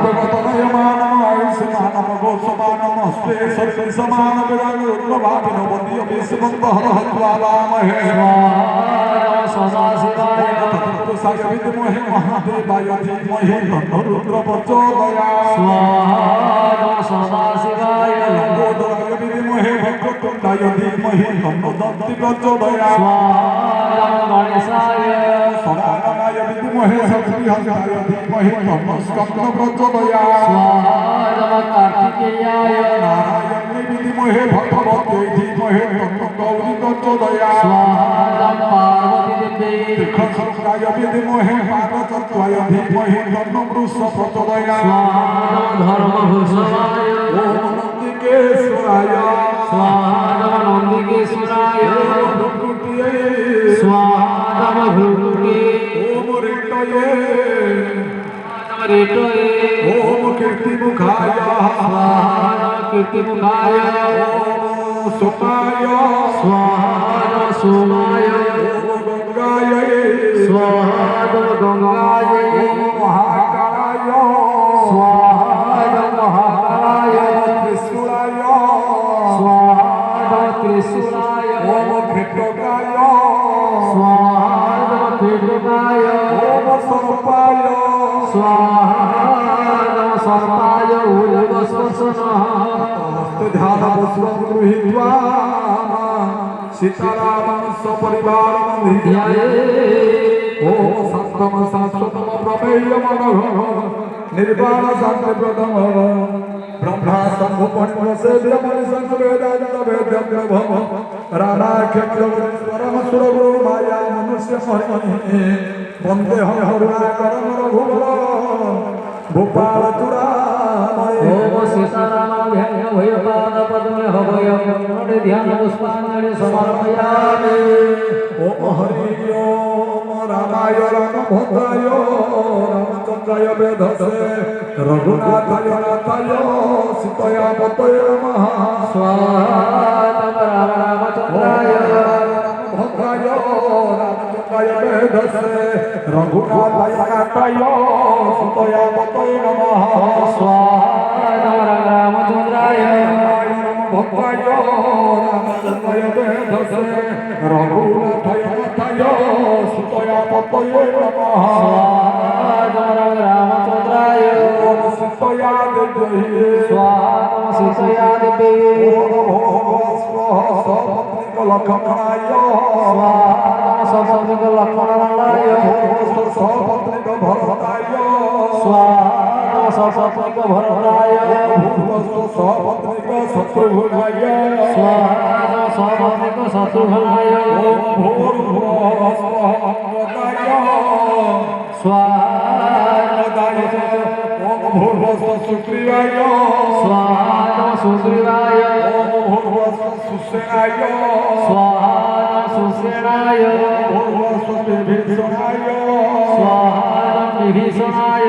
देवतनयमानम आयुष्मानम गोसमानम हस्ते सर्वे समान विराग उग्रभाविनो वंद्य विश्वंत हर हत्वामहे सदाशिवाय तत्पुरुषाय विद्महे महादेवाय धीमहि तन्नो रुद्र प्रचोदयात् स्वाहा सदाशिवाय लंबोदराय विद्महे वक्रतुंडाय धीमहि तन्नो दन्ति प्रचोदयात् स्वाहा गणेशाय सदाननाय विद्महे शक्तिहस्ताय धीमहि तन्नो स्कंद प्रचोदयात् स्वाहा कार्तिकेयाय नारायणे विद्महे भगवते धीमहि तन्नो गौरी प्रचोदयात् स्वाहा पार्वती देवी तीर्थसंज्ञाय विद्महे पादतत्त्वाय धीमहि तन्नो वृष प्रचोदयात् स्वाहा धर्मभूषणाय ओम नंदिकेश्वराय स्वाहा नंदिकेश्वराय भृकुटिये स्वाहा भृकुटे ओम ऋतये रेटये ओम कीर्तिमुखाय स्वाहा कीर्तिमुखाय ओम सोमाय स्वाहा सोमाय ओम गंगाय स्वाहा गंगाय ओम महाकालाय स्वाहा महाकालाय त्रिशूलाय स्वाहा त्रिशूलाय ओम खेटकाय स्वाहा खेटकाय ओम सर्पाय स्वाहा सर्पाय उल्वस्वसनः हस्ते ध्यान पुष्पं गृहीत्वा सीतारामं सपरिवारं ध्याये ओम सत्तम शाश्वतम प्रमेयमनः निर्वाण शान्तिप्रदम ब्रह्मा शंभु पणिसेव्यमणि संवेदान्त वेद्यं प्रभव राधाक्षेत्रवरेश्वरं सुरगुरु माया मनुष्य हरि वन्दे हम करुणाकरं रघुवर भूपाल चूड़ामणि ओम सीताराम भयपाद पद्मे हवयं ध्यान पुष्पाञ्जलि समर्पयामि ओम हरि ओम रामाय रामभद्राय रामचंद्राय वेधसे रघुनाथाय नाथाय सीतया पतये नमः स्वाहा रामचंद्राय रामभद्राय रामचंद्राय वेधसे रघुनाथाय नाथाय सीतया पतये नमः स्वाहा रामचंद्राय रामभद्राय रामचंद्राय वेधसे रघुनाथाय नाथाय सीतया पतये नमः रामचंद्राय ओम सीतया देवी स्वाहा सीतया देवी सपत्निक लक्ष्मणाय स्वाहा सपत्निक लक्ष्मणाय सपत्निक भरताय स्वाहा सपत्निक भरताय सपत्निक शत्रुघ्नाय स्वाहा सपत्निक शत्रुघ्नाय स्वाहा सुग्रीवाय स्वाहा सुग्रीवाय सुसेनाय स्वाहा सुसेनाय भीषणाय स्वाहा विभीषणाय